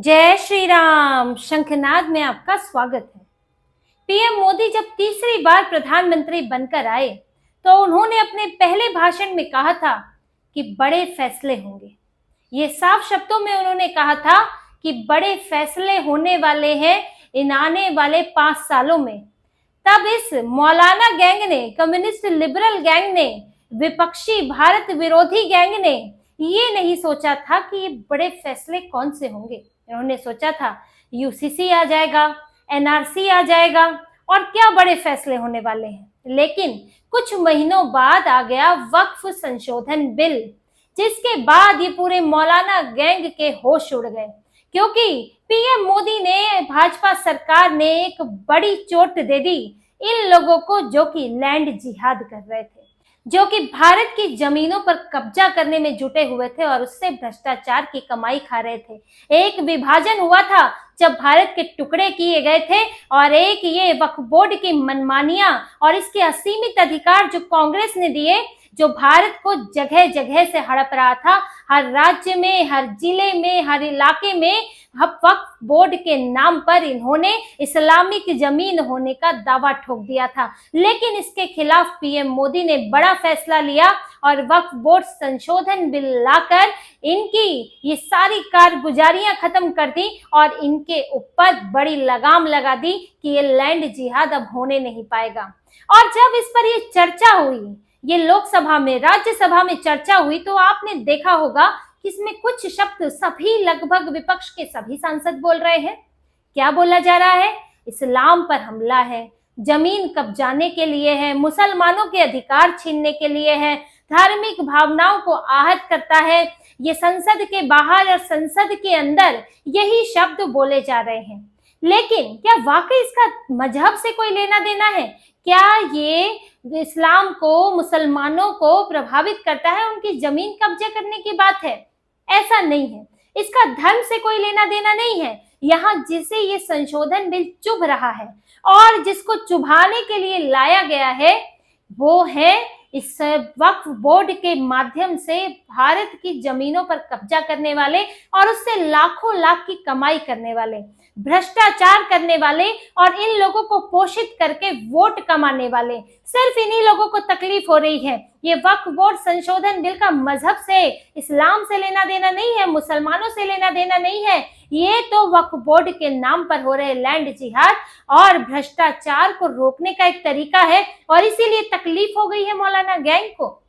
जय श्री राम। शंखनाद में आपका स्वागत है। पीएम मोदी जब तीसरी बार प्रधानमंत्री बनकर आए तो उन्होंने अपने पहले भाषण में कहा था कि बड़े फैसले होंगे। ये साफ शब्दों में उन्होंने कहा था कि बड़े फैसले होने वाले हैं इन आने वाले 5 सालों में। तब इस मौलाना गैंग ने, कम्युनिस्ट लिबरल गैंग ने, विपक्षी भारत विरोधी गैंग ने ये नहीं सोचा था कि ये बड़े फैसले कौन से होंगे। इन्होंने सोचा था यूसीसी आ जाएगा, एनआरसी आ जाएगा और क्या बड़े फैसले होने वाले हैं। लेकिन कुछ महीनों बाद आ गया वक्फ संशोधन बिल, जिसके बाद ये पूरे मौलाना गैंग के होश उड़ गए, क्योंकि पीएम मोदी ने, भाजपा सरकार ने एक बड़ी चोट दे दी इन लोगों को जो कि लैंड जिहाद कर रहे थे, जो कि भारत की जमीनों पर कब्जा करने में जुटे हुए थे और उससे भ्रष्टाचार की कमाई खा रहे थे। एक विभाजन हुआ था जब भारत के टुकड़े किए गए थे, और एक ये वक्फ बोर्ड की मनमानियां और इसके असीमित अधिकार जो कांग्रेस ने दिए, जो भारत को जगह जगह से हड़प रहा था। हर राज्य में, हर जिले में, हर इलाके में वक्फ बोर्ड के नाम पर इन्होंने इस्लामिक जमीन होने का दावा ठोक दिया था। लेकिन इसके खिलाफ पीएम मोदी ने बड़ा फैसला लिया और वक्फ बोर्ड संशोधन बिल लाकर इनकी ये सारी कारगुजारियां खत्म कर दी और इनके ऊपर बड़ी लगाम लगा दी कि ये लैंड जिहाद अब होने नहीं पाएगा। और जब इस पर ये चर्चा हुई, ये लोकसभा में, राज्यसभा में चर्चा हुई, तो आपने देखा होगा कि इसमें कुछ शब्द सभी, लगभग विपक्ष के सभी सांसद बोल रहे हैं। क्या बोला जा रहा है? इस्लाम पर हमला है, जमीन कब्जाने के लिए है, मुसलमानों के अधिकार छीनने के लिए है, धार्मिक भावनाओं को आहत करता है। ये संसद के बाहर और संसद के अंदर यही शब्द बोले जा रहे हैं। लेकिन क्या वाकई इसका मजहब से कोई लेना देना है? क्या ये इस्लाम को, मुसलमानों को प्रभावित करता है? उनकी जमीन कब्जे करने की बात है? ऐसा नहीं है। इसका धर्म से कोई लेना देना नहीं है। यहाँ जिसे ये संशोधन बिल चुभ रहा है और जिसको चुभाने के लिए लाया गया है, वो है इस वक्फ बोर्ड के माध्यम से भारत की जमीनों पर कब्जा करने वाले और उससे लाखों लाख की कमाई करने वाले, भ्रष्टाचार करने वाले और इन लोगों को पोषित करके वोट कमाने वाले। सिर्फ इन्हीं लोगों को तकलीफ हो रही है। ये वक्फ बोर्ड संशोधन बिल का मजहब से, इस्लाम से लेना देना नहीं है, मुसलमानों से लेना देना नहीं है। ये तो वक्फ बोर्ड के नाम पर हो रहे लैंड जिहाद और भ्रष्टाचार को रोकने का एक तरीका है। और इसीलिए तकलीफ हो गई है मौलाना गैंग को,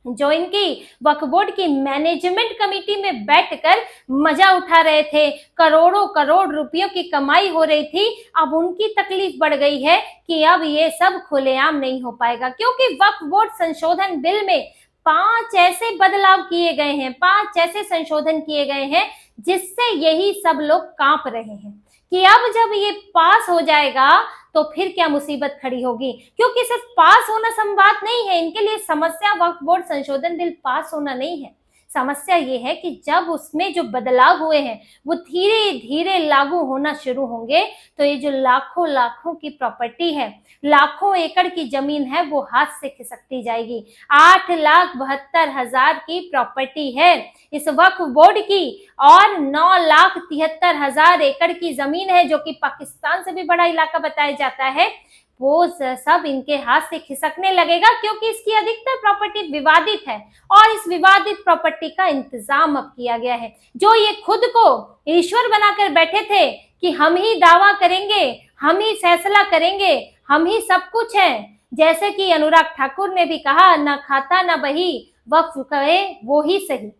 जो इनकी वक्फ बोर्ड की मैनेजमेंट कमेटी में बैठकर मजा उठा रहे थे, करोड़ों करोड़ रुपयों की कमाई हो रही थी। अब उनकी तकलीफ बढ़ गई है कि अब ये सब खुलेआम नहीं हो पाएगा, क्योंकि वक्फ बोर्ड संशोधन बिल में 5 ऐसे बदलाव किए गए हैं, 5 ऐसे संशोधन किए गए हैं जिससे यही सब लोग कांप रहे हैं कि अब जब ये पास हो जाएगा तो फिर क्या मुसीबत खड़ी होगी। क्योंकि सिर्फ पास होना संवाद नहीं है, इनके लिए समस्या वक्फ बोर्ड संशोधन बिल पास होना नहीं है। समस्या ये है कि जब उसमें जो बदलाव हुए हैं वो धीरे धीरे लागू होना शुरू होंगे तो ये जो लाखों लाखों की प्रॉपर्टी है, लाखों एकड़ की जमीन है, वो हाथ से खिसकती जाएगी। 8,72,000 की प्रॉपर्टी है इस वक्फ बोर्ड की और 9,73,000 एकड़ की जमीन है, जो कि पाकिस्तान से भी बड़ा इलाका बताया जाता है। वो सब इनके हाथ से खिसकने लगेगा, क्योंकि इसकी अधिकतर प्रॉपर्टी विवादित है और इस विवादित प्रॉपर्टी का इंतजाम अब किया गया है। जो ये खुद को ईश्वर बनाकर बैठे थे कि हम ही दावा करेंगे, हम ही फैसला करेंगे, हम ही सब कुछ हैं, जैसे कि अनुराग ठाकुर ने भी कहा, ना खाता ना बही, वक्फ कहे वो ही सही।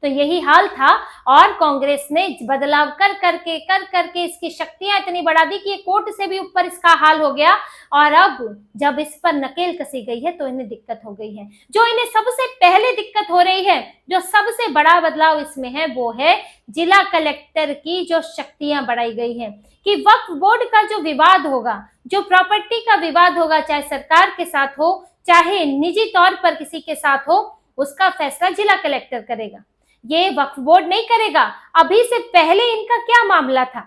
तो यही हाल था और कांग्रेस ने बदलाव कर करके इसकी शक्तियां इतनी बढ़ा दी कि कोर्ट से भी ऊपर इसका हाल हो गया। और अब जब इस पर नकेल कसी गई है तो इन्हें दिक्कत हो गई है। जो इन्हें सबसे पहले दिक्कत हो रही है, जो सबसे बड़ा बदलाव इसमें है, वो है जिला कलेक्टर की जो शक्तियां बढ़ाई गई है कि वक्फ बोर्ड का जो विवाद होगा, जो प्रॉपर्टी का विवाद होगा, चाहे सरकार के साथ हो चाहे निजी तौर पर किसी के साथ हो, उसका फैसला जिला कलेक्टर करेगा, ये वक्फ बोर्ड नहीं करेगा। अभी से पहले इनका क्या मामला था?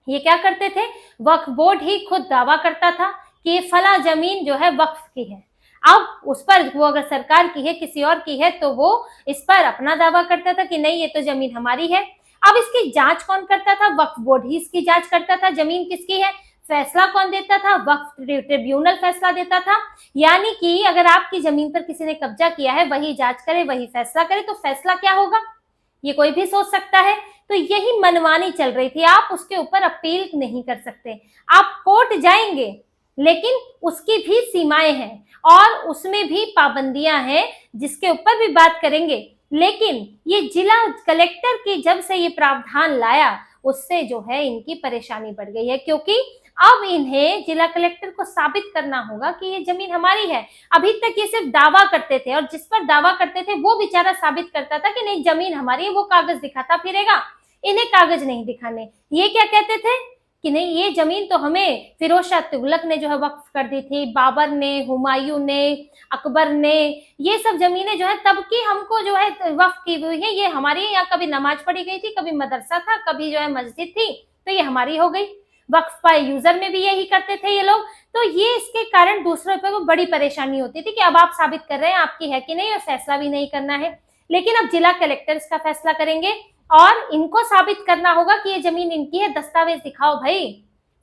ये क्या करते थे? वक्फ बोर्ड ही खुद दावा करता था कि ये फला जमीन जो है वक्फ की है। अब उस पर वो अगर सरकार की है, किसी और की है, तो वो इस पर अपना दावा करता था कि नहीं, ये तो जमीन हमारी है। अब इसकी जांच कौन करता था? वक्फ बोर्ड ही इसकी जांच करता था, जमीन किसकी है। फैसला कौन देता था? वक्फ ट्रिब्यूनल फैसला देता था। यानी कि अगर आपकी जमीन पर किसी ने कब्जा किया है, वही जांच करे, वही फैसला करे, तो फैसला क्या होगा ये कोई भी सोच सकता है। तो यही मनमानी चल रही थी, आप उसके ऊपर अपील नहीं कर सकते, आप कोर्ट जाएंगे, लेकिन उसकी भी सीमाएं हैं और उसमें भी पाबंदियां हैं, जिसके ऊपर भी बात करेंगे। लेकिन ये जिला कलेक्टर की जब से ये प्रावधान लाया, उससे जो है इनकी परेशानी बढ़ गई है, क्योंकि अब इन्हें जिला कलेक्टर को साबित करना होगा कि ये जमीन हमारी है। अभी तक ये सिर्फ दावा करते थे, और जिस पर दावा करते थे वो बेचारा साबित करता था कि नहीं जमीन हमारी है, वो कागज दिखाता फिरेगा, इन्हें कागज नहीं दिखाने। ये क्या कहते थे कि नहीं ये जमीन तो हमें फिरोज शाह तुगलक ने जो है वक्फ कर दी थी, बाबर ने, हुमायूं ने, अकबर ने, ये सब जमीनें जो है तब की हमको जो है वक्फ की हुई है, ये हमारी, यहाँ कभी नमाज पढ़ी गई थी, कभी मदरसा था, कभी जो है मस्जिद थी, तो ये हमारी हो गई। वक्फ बाय यूजर में भी यही करते थे ये लोग। तो ये इसके कारण दूसरों पर बड़ी परेशानी होती थी कि अब आप साबित कर रहे हैं आपकी है कि नहीं, और फैसला भी नहीं करना है। लेकिन अब जिला कलेक्टर इसका फैसला करेंगे और इनको साबित करना होगा कि ये जमीन इनकी है, दस्तावेज दिखाओ भाई।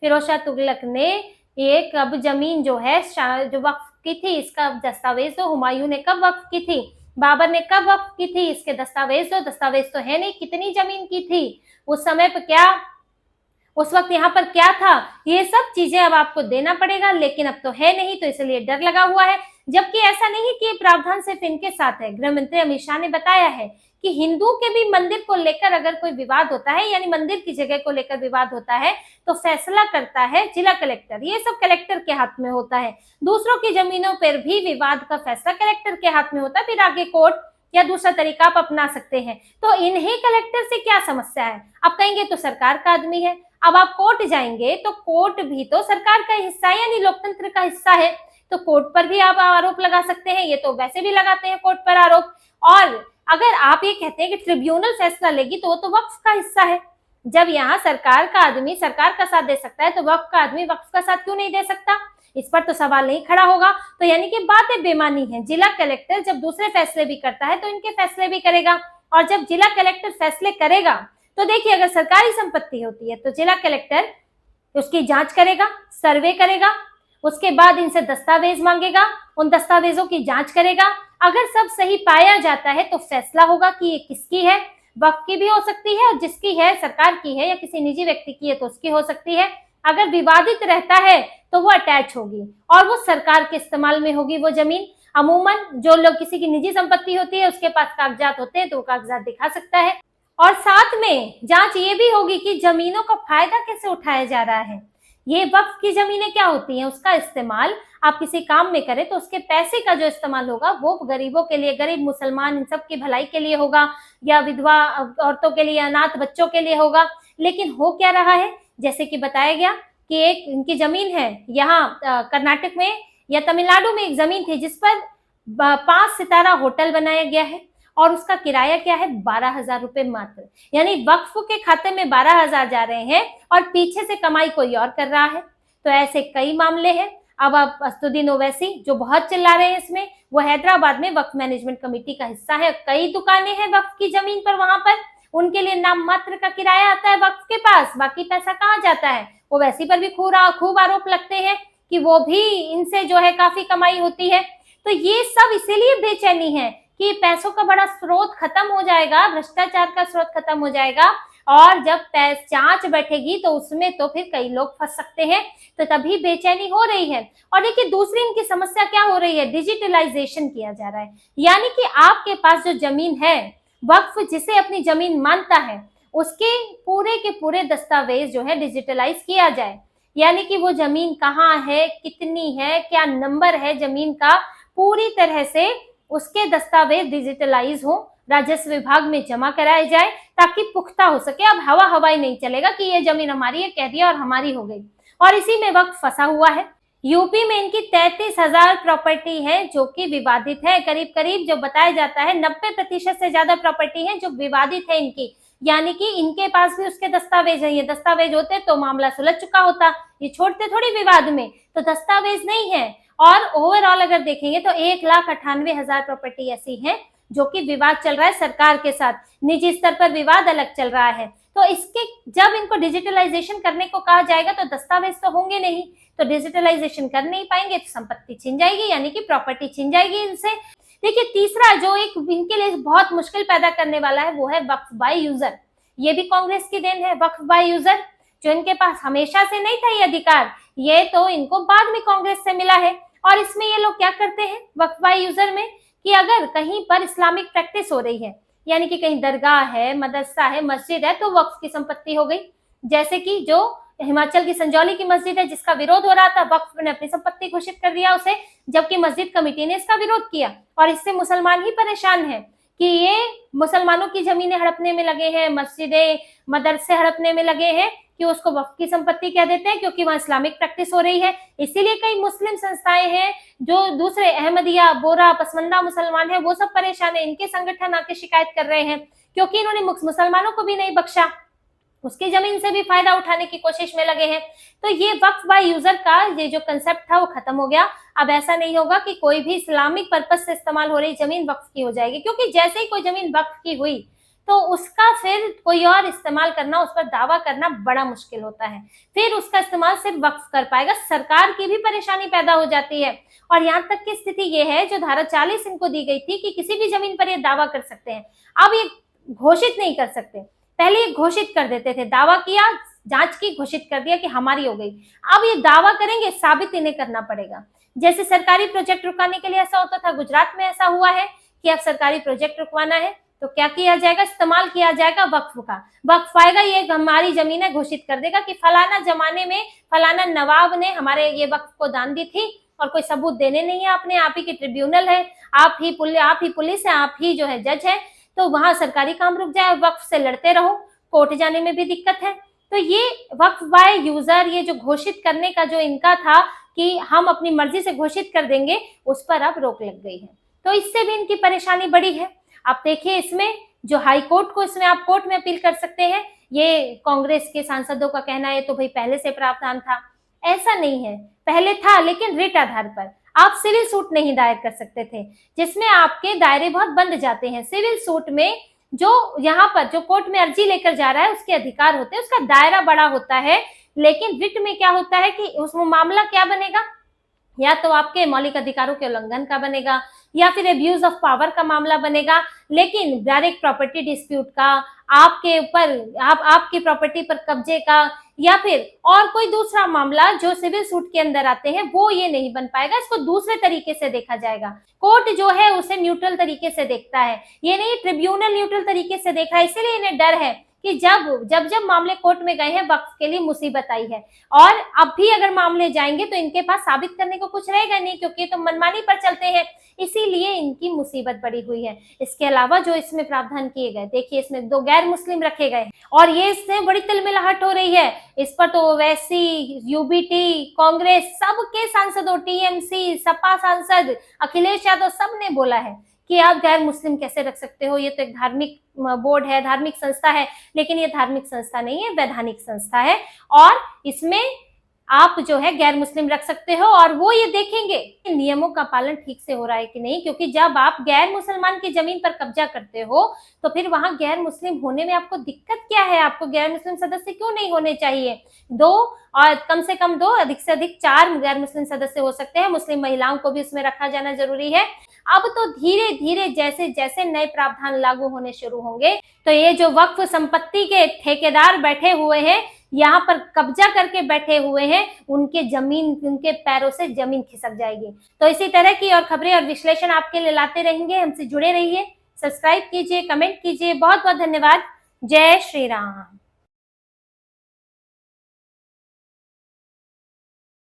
फिरोज शाह तुगलक ने एक अब जमीन जो है जो वक्फ की थी, इसका दस्तावेज दो। हुमायूं ने कब वक्फ की थी, बाबर ने कब वक्फ की थी, इसके दस्तावेज दो। दस्तावेज तो है नहीं, कितनी जमीन की थी उस समय पर, क्या उस वक्त यहाँ पर क्या था, ये सब चीजें अब आपको देना पड़ेगा। लेकिन अब तो है नहीं, तो इसलिए डर लगा हुआ है। जबकि ऐसा नहीं कि प्रावधान सिर्फ इनके साथ है। गृह मंत्री अमित शाह ने बताया है कि हिंदू के भी मंदिर को लेकर अगर कोई विवाद होता है, यानी मंदिर की जगह को लेकर विवाद होता है, तो फैसला करता है जिला कलेक्टर। ये सब कलेक्टर के हाथ में होता है। दूसरों की जमीनों पर भी विवाद का फैसला कलेक्टर के हाथ में होता है, फिर आगे कोर्ट या दूसरा तरीका आप अपना सकते हैं। तो इन्हें कलेक्टर से क्या समस्या है? आप कहेंगे तो सरकार का आदमी है। अब आप कोर्ट जाएंगे तो कोर्ट भी तो सरकार का हिस्सा है, यानी लोकतंत्र का हिस्सा है, तो कोर्ट पर भी आप आरोप लगा सकते हैं। ये तो वैसे भी लगाते हैं कोर्ट पर आरोप। और अगर आप ये कहते हैं कि ट्रिब्यूनल फैसला लेगी, तो वो तो वक्फ का हिस्सा है। जब यहाँ सरकार का आदमी सरकार का साथ दे सकता है, तो वक्फ का आदमी वक्फ का साथ क्यों नहीं दे सकता? इस पर तो सवाल नहीं खड़ा होगा। तो यानी कि बातें बेमानी है। जिला कलेक्टर जब दूसरे फैसले भी करता है, तो इनके फैसले भी करेगा। और जब जिला कलेक्टर फैसले करेगा, तो देखिए अगर सरकारी संपत्ति होती है तो जिला कलेक्टर उसकी जांच करेगा, सर्वे करेगा, उसके बाद इनसे दस्तावेज मांगेगा, उन दस्तावेजों की जांच करेगा। अगर सब सही पाया जाता है तो फैसला होगा कि ये किसकी है। वक्फ की भी हो सकती है, और जिसकी है सरकार की है या किसी निजी व्यक्ति की है तो उसकी हो सकती है। अगर विवादित रहता है तो वो अटैच होगी और वो सरकार के इस्तेमाल में होगी वो जमीन। अमूमन जो लोग किसी की निजी संपत्ति होती है, उसके पास कागजात होते हैं, तो वो कागजात दिखा सकता है। और साथ में जांच ये भी होगी कि जमीनों का फायदा कैसे उठाया जा रहा है। ये वक्फ की जमीनें क्या होती हैं, उसका इस्तेमाल आप किसी काम में करें तो उसके पैसे का जो इस्तेमाल होगा वो गरीबों के लिए, गरीब मुसलमान इन सब की भलाई के लिए होगा, या विधवा औरतों के लिए, अनाथ बच्चों के लिए होगा। लेकिन हो क्या रहा है, जैसे कि बताया गया कि एक इनकी जमीन है यहाँ कर्नाटक में या तमिलनाडु में, एक जमीन थी जिस पर 5 सितारा होटल बनाया गया है, और उसका किराया क्या है, 12,000 रुपए मात्र। यानी वक्फ के खाते में 12,000 जा रहे हैं और पीछे से कमाई कोई और कर रहा है। तो ऐसे कई मामले हैं। अब आप असदुद्दीन ओवैसी जो बहुत चिल्ला रहे हैं इसमें, वो हैदराबाद में वक्फ मैनेजमेंट कमेटी का हिस्सा है। कई दुकानें हैं वक्फ की जमीन पर, वहां पर उनके लिए नाम मात्र का किराया आता है वक्फ के पास, बाकी पैसा कहाँ जाता है। ओवैसी पर भी खूब आरोप लगते हैं कि वो भी इनसे जो है काफी कमाई होती है। तो ये सब इसीलिए बेचैनी है कि पैसों का बड़ा स्रोत खत्म हो जाएगा, भ्रष्टाचार का स्रोत खत्म हो जाएगा, और जब जांच बैठेगी तो उसमें तो फिर कई लोग फंस सकते हैं। तो तभी बेचैनी हो रही है। और देखिए दूसरी इनकी समस्या क्या हो रही है, डिजिटलाइजेशन किया जा रहा है। यानी कि आपके पास जो जमीन है, वक्फ जिसे अपनी जमीन मानता है, उसके पूरे के पूरे दस्तावेज जो है डिजिटलाइज किया जाए। यानी कि वो जमीन कहाँ है, कितनी है, क्या नंबर है जमीन का, पूरी तरह से उसके दस्तावेज डिजिटलाइज हो, राजस्व विभाग में जमा कराए जाए, ताकि पुख्ता हो सके। अब हवाई नहीं चलेगा कि ये जमीन हमारी है, कह दिया और हमारी हो गई। और इसी में वक्त फंसा हुआ है। यूपी में इनकी 33,000 प्रॉपर्टी है जो कि विवादित है। करीब करीब जो बताया जाता है 90% से ज्यादा प्रॉपर्टी है जो विवादित है इनकी। यानी कि इनके पास भी उसके दस्तावेज है। ये दस्तावेज होते तो मामला सुलझ चुका होता, ये छोड़ते थोड़ी विवाद में। तो दस्तावेज नहीं है। और ओवरऑल अगर देखेंगे तो 1,98,000 प्रॉपर्टी ऐसी है जो कि विवाद चल रहा है सरकार के साथ, निजी स्तर पर विवाद अलग चल रहा है। तो इसके जब इनको डिजिटलाइजेशन करने को कहा जाएगा तो दस्तावेज तो होंगे नहीं, तो डिजिटलाइजेशन कर नहीं पाएंगे तो संपत्ति छिन जाएगी, यानी कि प्रॉपर्टी छिन जाएगी इनसे। देखिए तीसरा जो एक इनके लिए बहुत मुश्किल पैदा करने वाला है वो है वक्फ बाय यूजर। ये भी कांग्रेस की देन है। वक्फ बाय यूजर जो इनके पास हमेशा से नहीं था ये अधिकार, ये तो इनको बाद में कांग्रेस से मिला है। और इसमें ये लोग क्या करते हैं वक्फ बाय यूजर में कि अगर कहीं पर इस्लामिक प्रैक्टिस हो रही है, यानी कि कहीं दरगाह है, मदरसा है, मस्जिद है, तो वक्फ की संपत्ति हो गई। जैसे कि जो हिमाचल की संजौली की मस्जिद है जिसका विरोध हो रहा था, वक्फ ने अपनी संपत्ति घोषित कर दिया उसे, जबकि मस्जिद कमेटी ने इसका विरोध किया। और इससे मुसलमान ही परेशान है कि ये मुसलमानों की जमीनें हड़पने में लगे हैं, मस्जिदें मदरसे हड़पने में लगे हैं, कि उसको वक्फ की संपत्ति कह देते हैं क्योंकि वहां इस्लामिक प्रैक्टिस हो रही है। इसीलिए कई मुस्लिम संस्थाएं हैं जो दूसरे अहमदिया, बोरा, पसमंदा मुसलमान है, वो सब परेशान है, इनके संगठन आके शिकायत कर रहे हैं क्योंकि इन्होंने मुसलमानों को भी नहीं बख्शा, उसकी जमीन से भी फायदा उठाने की कोशिश में लगे हैं। तो ये वक्फ बाय यूजर का ये जो कंसेप्ट था वो खत्म हो गया। अब ऐसा नहीं होगा कि कोई भी इस्लामिक पर्पस से इस्तेमाल हो रही जमीन वक्फ की हो जाएगी, क्योंकि जैसे ही कोई जमीन वक्फ की हुई तो उसका फिर कोई और इस्तेमाल करना, उस पर दावा करना बड़ा मुश्किल होता है। फिर उसका इस्तेमाल सिर्फ वक्फ कर पाएगा, सरकार की भी परेशानी पैदा हो जाती है। और यहाँ तक की स्थिति ये है, जो धारा 40 इनको दी गई थी कि किसी भी जमीन पर ये दावा कर सकते हैं, अब ये घोषित नहीं कर सकते। पहले ये घोषित कर देते थे, दावा किया, जांच की, घोषित कर दिया कि हमारी हो गई। अब ये दावा करेंगे, साबित इन्हें करना पड़ेगा। जैसे सरकारी प्रोजेक्ट रुकाने के लिए ऐसा होता था, गुजरात में ऐसा हुआ है कि अब सरकारी प्रोजेक्ट रुकवाना है तो क्या किया जाएगा, इस्तेमाल किया जाएगा वक्फ का। वक्फ आएगा, ये हमारी जमीन है, घोषित कर देगा कि फलाना जमाने में फलाना नवाब ने हमारे ये वक्फ को दान दी थी और कोई सबूत देने नहीं है आपने, आप ही की ट्रिब्यूनल है, आप ही पुलिस है, आप ही जो है जज है, तो वहां सरकारी काम रुक जाए, वक्फ से लड़ते रहो, कोर्ट जाने में भी दिक्कत है। तो ये वक्फ बाय यूजर, ये जो घोषित करने का जो इनका था कि हम अपनी मर्जी से घोषित कर देंगे, उस पर अब रोक लग गई है। तो इससे भी इनकी परेशानी बड़ी है। आप देखिए इसमें जो हाई कोर्ट को, इसमें आप कोर्ट में अपील कर सकते हैं, ये कांग्रेस के सांसदों का कहना है तो भाई पहले से प्रावधान था। ऐसा नहीं है, पहले था लेकिन रिट आधार पर। आप सिविल सूट नहीं दायर कर सकते थे, जिसमें आपके दायरे बहुत बंद जाते हैं। सिविल सूट में जो यहाँ पर जो कोर्ट में अर्जी लेकर जा रहा है उसके अधिकार होते हैं, उसका दायरा बड़ा होता है। लेकिन रिट में क्या होता है कि उसमें मामला क्या बनेगा, या तो आपके मौलिक अधिकारों के उल्लंघन का बनेगा या फिर एब्यूज ऑफ पावर का मामला बनेगा, लेकिन डायरेक्ट प्रॉपर्टी डिस्प्यूट का, आपके ऊपर आपकी प्रॉपर्टी पर कब्जे का, या फिर और कोई दूसरा मामला जो सिविल सूट के अंदर आते हैं, वो ये नहीं बन पाएगा। इसको दूसरे तरीके से देखा जाएगा। कोर्ट जो है उसे न्यूट्रल तरीके से देखता है, ये नहीं ट्रिब्यूनल न्यूट्रल तरीके से देखा है। इसीलिए इन्हें डर है कि जब मामले कोर्ट में गए हैं, वक्फ के लिए मुसीबत आई है, और अब भी अगर मामले जाएंगे तो इनके पास साबित करने को कुछ रहेगा नहीं, क्योंकि तो मनमानी पर चलते हैं, इसीलिए इनकी मुसीबत बड़ी हुई है। इसके अलावा जो इसमें प्रावधान किए गए, देखिए इसमें 2 गैर मुस्लिम रखे गए और ये इससे बड़ी तिलमिलाहट हो रही है। इस पर तो ओवैसी, यूबीटी, कांग्रेस, सबके सांसदों, टीएमसी, सपा सांसद, अखिलेश यादव, सब ने बोला है कि आप गैर मुस्लिम कैसे रख सकते हो, ये तो एक धार्मिक बोर्ड है, धार्मिक संस्था है। लेकिन ये धार्मिक संस्था नहीं है, वैधानिक संस्था है, और इसमें आप जो है गैर मुस्लिम रख सकते हो, और वो ये देखेंगे कि नियमों का पालन ठीक से हो रहा है कि नहीं। क्योंकि जब आप गैर मुसलमान की जमीन पर कब्जा करते हो तो फिर वहां गैर मुस्लिम होने में आपको दिक्कत क्या है, आपको गैर मुस्लिम सदस्य क्यों नहीं होने चाहिए। 2 और कम से कम 2, अधिक से अधिक 4 गैर मुस्लिम सदस्य हो सकते हैं। मुस्लिम महिलाओं को भी उसमें रखा जाना जरूरी है। अब तो धीरे धीरे जैसे जैसे नए प्रावधान लागू होने शुरू होंगे, तो ये जो वक्फ संपत्ति के ठेकेदार बैठे हुए हैं, यहाँ पर कब्जा करके बैठे हुए हैं, उनके पैरों से जमीन खिसक जाएगी। तो इसी तरह की और खबरें और विश्लेषण आपके लिए लाते रहेंगे। हमसे जुड़े रहिए, सब्सक्राइब कीजिए, कमेंट कीजिए। बहुत बहुत धन्यवाद। जय श्री राम।